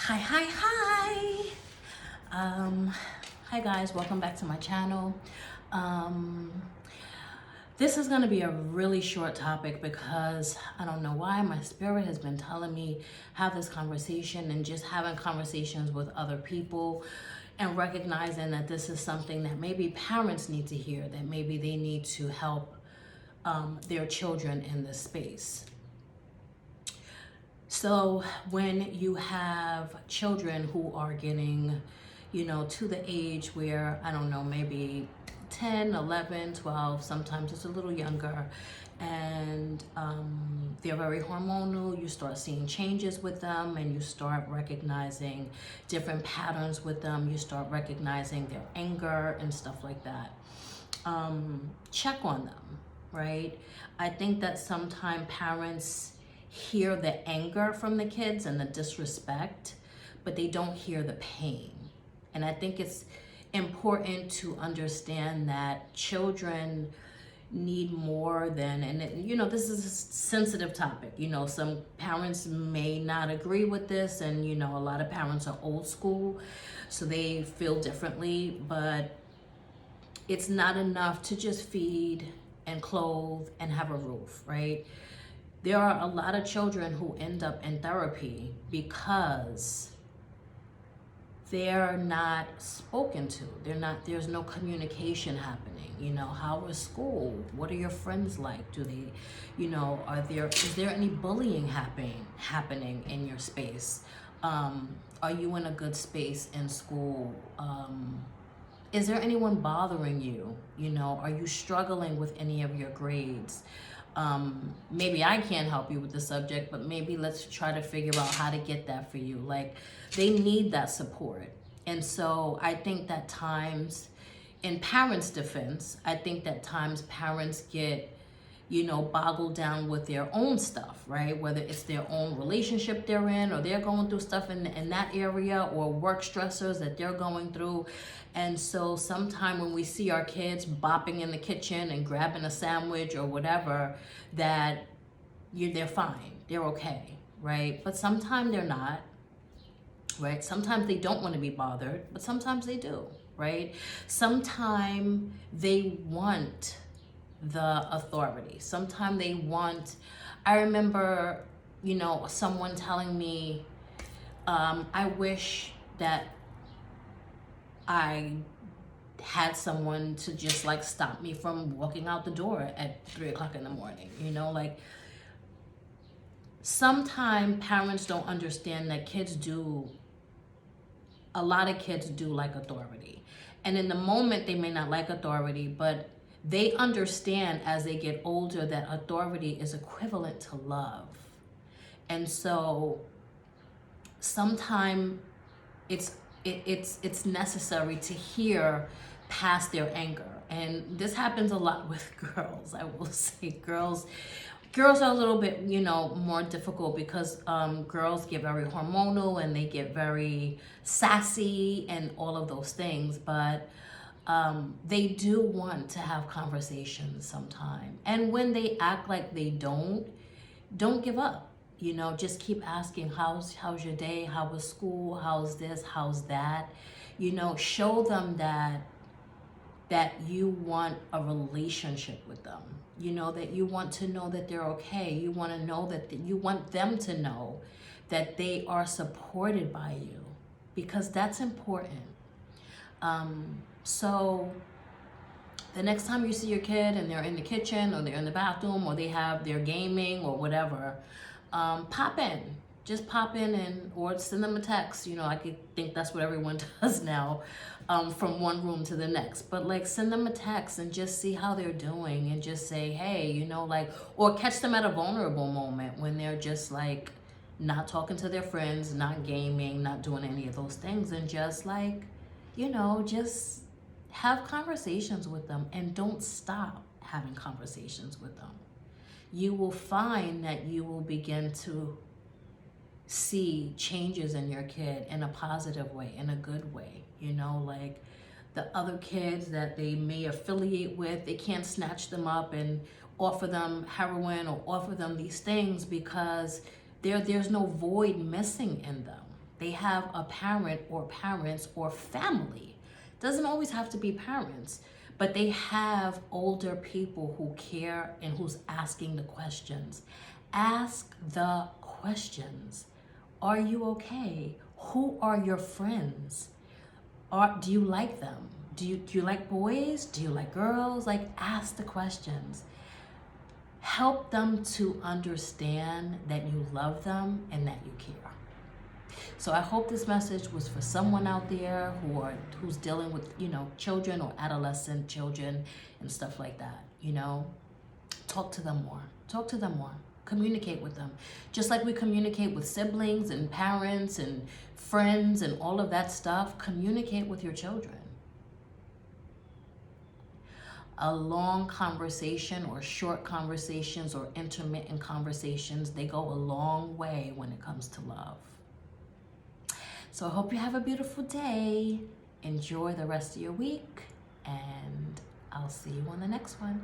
Hi. Hi guys, welcome back to my channel. Um, this is gonna be a really short topic because I don't know why my spirit has been telling me have this conversation and just having conversations with other people and recognizing that this is something that maybe parents need to hear, that maybe they need to help their children in this space. So when you have children who are getting, to the age where, I don't know, maybe 10, 11, 12, sometimes it's a little younger, and they're very hormonal, you start seeing changes with them and you start recognizing different patterns with them. You start recognizing their anger and stuff like that. Check on them, right? I think that sometimes parents hear the anger from the kids and the disrespect, but they don't hear the pain. And I think it's important to understand that children need more than, this is a sensitive topic. Some parents may not agree with this, and a lot of parents are old school, so they feel differently, but it's not enough to just feed and clothe and have a roof, right? There are a lot of children who end up in therapy because they're not spoken to. There's no communication happening. How was school? What are your friends like? Do they, is there any bullying happening in your space? Are you in a good space in school? Is there anyone bothering you? Are you struggling with any of your grades? Maybe I can't help you with the subject, but maybe let's try to figure out how to get that for you. Like, they need that support. And so I think that times, in parents' defense, I think that times parents get, boggled down with their own stuff, right? Whether it's their own relationship they're in, or they're going through stuff in that area, or work stressors that they're going through. And so sometime when we see our kids bopping in the kitchen and grabbing a sandwich or whatever, that they're fine, they're okay, right? But sometimes they're not, right? Sometimes they don't want to be bothered, but sometimes they do, right? Sometimes they want the authority. Sometimes they want, I remember, someone telling me, I wish that I had someone to just like stop me from walking out the door at 3 o'clock in the morning. Sometimes parents don't understand that a lot of kids do like authority. And in the moment, they may not like authority, but they understand as they get older that authority is equivalent to love. And so sometimes it's necessary to hear past their anger. And this happens a lot with girls. I will say girls are a little bit, more difficult because girls get very hormonal and they get very sassy and all of those things. But they do want to have conversations sometime. And when they act like they don't give up. Just keep asking, how's your day? How was school? How's this? How's that? Show them that you want a relationship with them. That you want to know that they're okay. You want to know that you want them to know that they are supported by you, because that's important. So the next time you see your kid and they're in the kitchen or they're in the bathroom or they're gaming or whatever, pop in. Just pop in or send them a text. I could think that's what everyone does now, from one room to the next. But like, send them a text and just see how they're doing and just say, hey, or catch them at a vulnerable moment when they're just like not talking to their friends, not gaming, not doing any of those things, and just like, just have conversations with them and don't stop having conversations with them. You will find that you will begin to see changes in your kid in a positive way, in a good way. Like the other kids that they may affiliate with, they can't snatch them up and offer them heroin or offer them these things because there's no void missing in them. They have a parent or parents or family. Doesn't always have to be parents, but they have older people who care and who's asking the questions. Ask the questions. Are you okay? Who are your friends? Do you like them? Do you like boys? Do you like girls? Like, ask the questions. Help them to understand that you love them and that you care. So I hope this message was for someone out there who's dealing with, children or adolescent children and stuff like that. Talk to them more. Talk to them more. Communicate with them. Just like we communicate with siblings and parents and friends and all of that stuff, communicate with your children. A long conversation or short conversations or intermittent conversations, they go a long way when it comes to love. So I hope you have a beautiful day. Enjoy the rest of your week, and I'll see you on the next one.